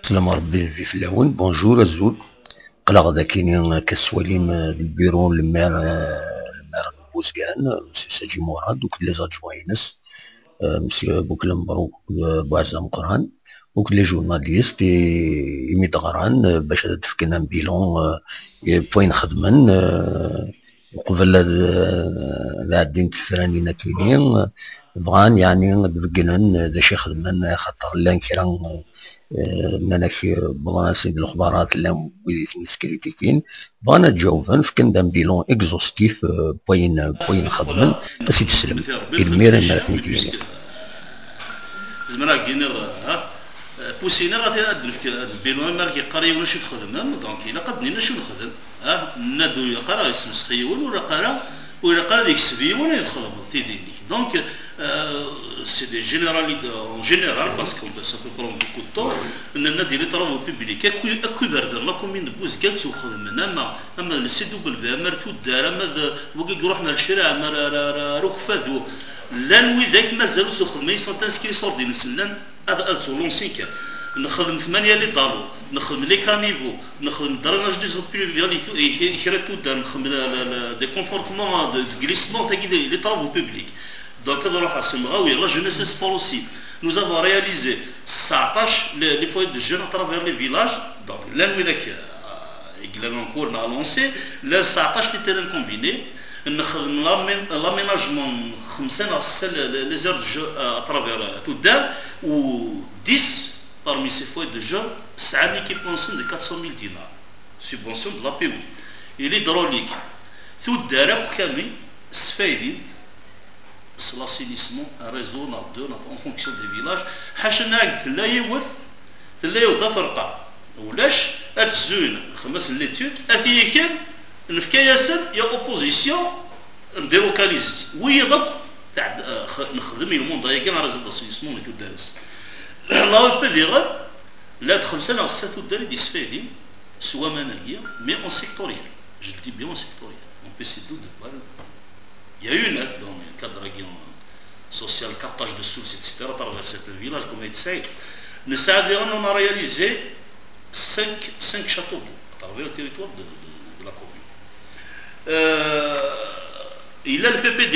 سلام ربي في فلاون بونجور الزول قلق ذا كاينين كسواليم البيرو المار بوزكان مسيو ساجي مراد دوك لي زادجوينس مسيو بوكل مبروك بوعزام قران دوك لي جورناليست يميت غران باش تفكنا بيلون بوين خدمن وقبل ذا الدين تفرانينا كاينين بغان يعني دفكنن ذا شي خدمن خاطر لان كيران اننا بلاصي الاخبارات اللي وليتني سكريتيكين فانا تجاوبن فكن دام بيلون اكزوستيف بوين خدمن اسيد السلم المير الناس نيتيني زعما كاين ها بوسينا غادي ندير البيلون مالك قاري ولا شي خدمه دونك الا قدني شنو نخدم ها نادو يقرا يسمس خيول ولا قرا ديك السبيه ولا يدخل تيديني دونك c'est des généralités en général parce que ça peut prendre beaucoup de temps اننا ندير لي طرافو بوبليك اكو برد لا كومين بوز كالت وخدم اما السي دبل مرثو دار اما وكي روحنا للشارع ما روح فادو لا نوي ذاك مازالوا تخدم مي سون تانسكري صور ديال السلام هذا لونسي كان نخدم 8 لي دارو نخدم لي كانيفو نخدم درناج دي زوبيل يخرجوا دار نخدم دي كونفورتمون دو غليسمون تاع لي طرافو بوبليك. Donc, la jeunesse et sport aussi. Nous avons réalisé 19 les foyers de jeunes à travers les villages. Donc, l'année qu'on a lancé, les 19 les terrains combinés, l'aménagement, les heures de jeu à travers tout d'elle, ou 10 parmi ces foyers de jeu, c'est un équipement de 400 000 dinars. Subvention de la PO. Et l'hydraulique. Tout d'elle, c'est l'assainissement, un réseau en fonction des villages. حاشا لا يوث فرقة ولاش أتزون خمس ليتود أثيكل نفكاياسن يا أوبوزيسيون ديلوكاليزي ويضب تاع نخدم الموند هاي كاع ريزو داسينيسمون اللي تدرس لا بيديغ لا دخل سنة ستة داري دي سفيدي سوا مناهية مي اون سيكتوريال جو دي بيان اون سيكتوريال اون بي سي دو دو Il y a une aide dans le cadre social, captage de sources, etc. à travers ce village comme Etsaï. On a réalisé 5 châteaux à travers le territoire de la commune. Il a le PPD,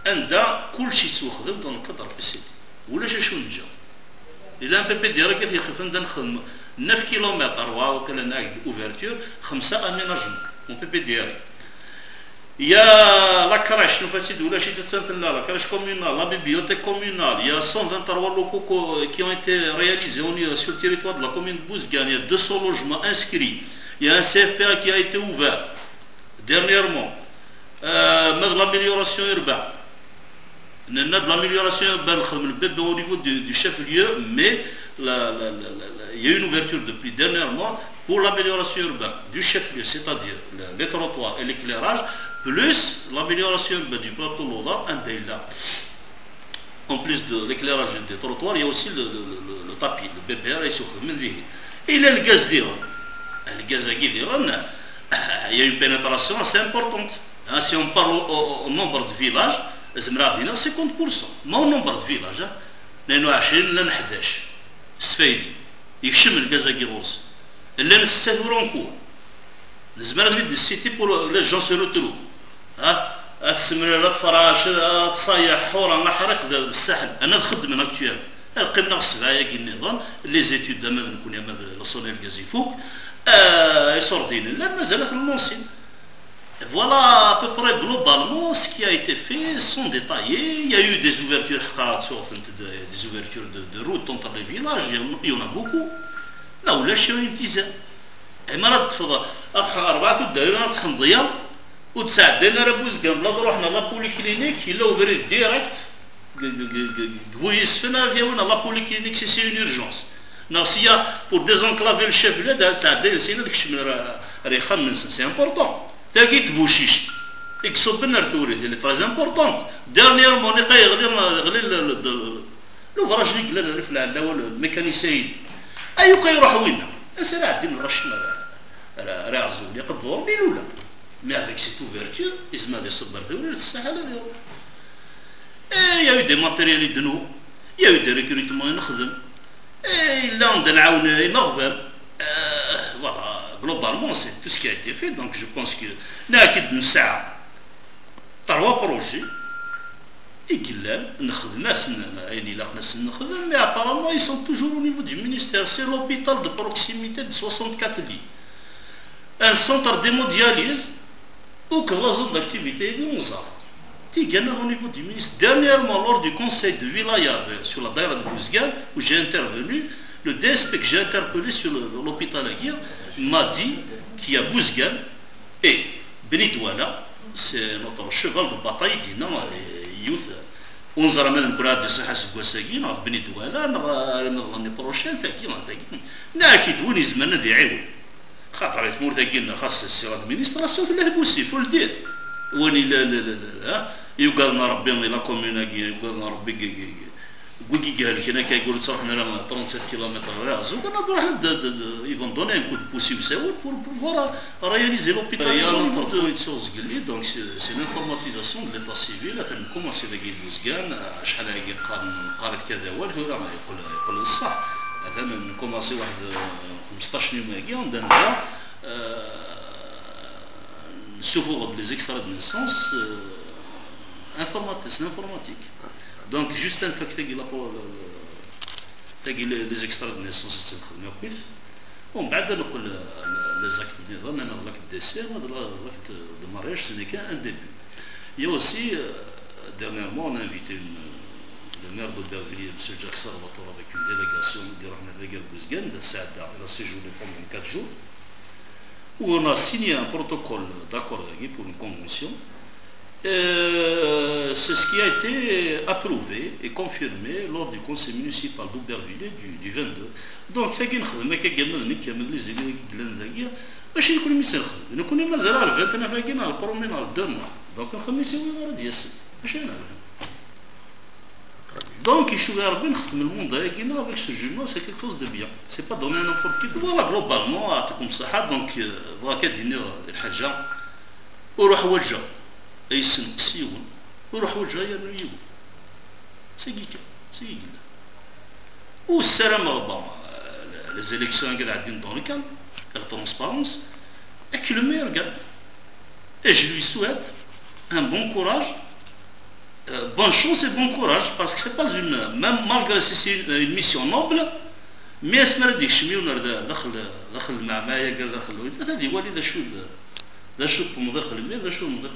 عندها كل شيء تخدم dans le cadre PCD. ولا شو نجا. Il a un PPD qui يخدم نخدم 9 كيلومتر وكلا ناقد اوفرتور 5 اميناجمون mon PPD. Il y a la crèche, la crèche communale, la bibliothèque communale, il y a 123 locaux qui ont été réalisés sur le territoire de la commune de Bouzgane, il y a 200 logements inscrits, il y a un CFPA qui a été ouvert dernièrement, l'amélioration urbaine. L'amélioration urbaine au niveau du chef-lieu, mais il y a eu une ouverture depuis dernièrement pour l'amélioration urbaine du chef-lieu, c'est-à-dire les trottoirs et l'éclairage, plus l'amélioration du plateau Loda, en plus de l'éclairage des trottoirs, il y a aussi le tapis, le BPR et sur le il y a le gaz d'Iran. Le gaz d'Iran, il y a une pénétration assez importante. Si on parle au nombre de villages, c'est 50%. Non au nombre de villages. لأنه 20 لن 11 سفيدي يكشم الغاز كيغوص اللي نستهورون كور لازم نريد السيتي بور لي جون سو روترو ها تسمر لا فراش تصايح حوره محرق الساحل انا نخدم انا اكتوال القمه السبعيه كي النظام لي زيتود ماذا نكون يا ماذا لا سونيل غازي فوق يصور دين لا مازال في المونسين. Voilà à peu près globalement ce qui a été fait, sont détaillés. Il y a eu des ouvertures, des ouvertures de routes entre les villages, il y en a beaucoup. Là où là, je suis une dizaine. Et مرات تفضل أربعة الدائرة تخنضية وتساعدنا ربوز قبل روحنا لا بوليكلينيك إلا وبريد ديريكت بويسفنا ديالنا لا بوليكلينيك سي اون اورجونس. ناصية pour désenclaver le chef là تعدي سينا داك الشمل راه يخمن سي امبورطون. تاكي تبوشيش اكسوب النرثوري اللي تريز امبورطون ديرنييرمون غلي لوفراج اللي لا في العلا الميكانيسيين ايوكا يروح وين اسرع عندي من الرشمه راه عزول يقدروا بين ولا مي افيك سيت اوفرتور اسمها دي سوبر ثوري تستاهل هذا. يا دي ماتيريال de nous, il y a eu des recrutements نخدم là on a une voilà, globalement c'est tout ce qui a été fait, donc je pense que ناكد نسعى 3 projets إقلال نخدم يعني لا ناس نخدم mais apparemment ils sont toujours au niveau du ministère. C'est l'hôpital de proximité de 64 lits, un centre d'hémodialyse ou que la zone d'activité est Mozart. Au niveau du ministre. Dernièrement, lors du conseil de Wilaya sur la Daïra de Bouzgane, où j'ai intervenu, le DSP que j'ai interpellé sur l'hôpital Aguirre m'a dit qu'il y a Bouzgane et Benidouala, c'est notre cheval de bataille qui non youth. On a ramené un bras de Sahas Goussagui, dans Benidouala, l'année prochaine, ناكد وين يزمنا ديعيو خاطر يثمر تاكينا خاص السي الادمينستراسيون في الهبوسي في الدير وين لا يقالنا ربي لا كومينا يقالنا ربي وكي قال لك انا كيقول صراحه انا 37 كيلومتر راس وكنا نروح يبون دوني ان كود بوسي وساوي pour réaliser l'hôpital. Il y a une chose قال لي دونك سي l'informatisation de l'état civil afin de commencer داكي بوزكان شحال هاكي قالت كذا والو راه يقول الصح هذا من كوماسي واحد 15 يوم هاكي وندير sur les extraits de naissance informatique. Donc juste un fait que les extraits de naissance تستخدموا كيف ومن بعد نقول les actes de نظام انا l'acte d'essai l'acte de mariage ce n'est qu'un début. Il y a aussi dernièrement on a invité le maire d'Aubervilliers, M. Jacques Salvatore, avec une délégation de Rahman Bouzgane de Saada. Elle a séjourné pendant 4 jours où on a signé un protocole d'accord pour une convention. C'est ce qui a été approuvé et confirmé lors du conseil municipal d'Aubervilliers du 22. Donc, ça qui est ما كيقلنا كامل لي زيني قلنا ذاكيا باش يكون ميسر نكون مازال عرفت انا فاكين على البرومين على الدرنا دونك نخمس يوم ديال السنه باش انا donc يشوف ربي نخدم الموند هاكينا avec ce jumeau c'est quelque chose de bien c'est pas donné à n'importe qui. Voilà globalement يعطيكم الصحه donc فوالا كدير الحاجه وروح وجه اي سن سيون وروح وجه يا نيو سيكيكا سيكيكا والسلام ربما les élections qui sont dans le calme, la transparence, et que le meilleur gagne. Et je lui souhaite un bon courage, bonne chance et bon courage, parce que c'est pas une, même malgré si c'est une mission noble, mais اسمع هذيك الشميونة داخل المعماية قال داخل هذه ولي ذا شو مضيق المير ذا شو مضيق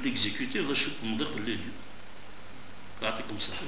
ليكزيكوتيف ذا شو مضيق الليل. يعطيكم الصحة.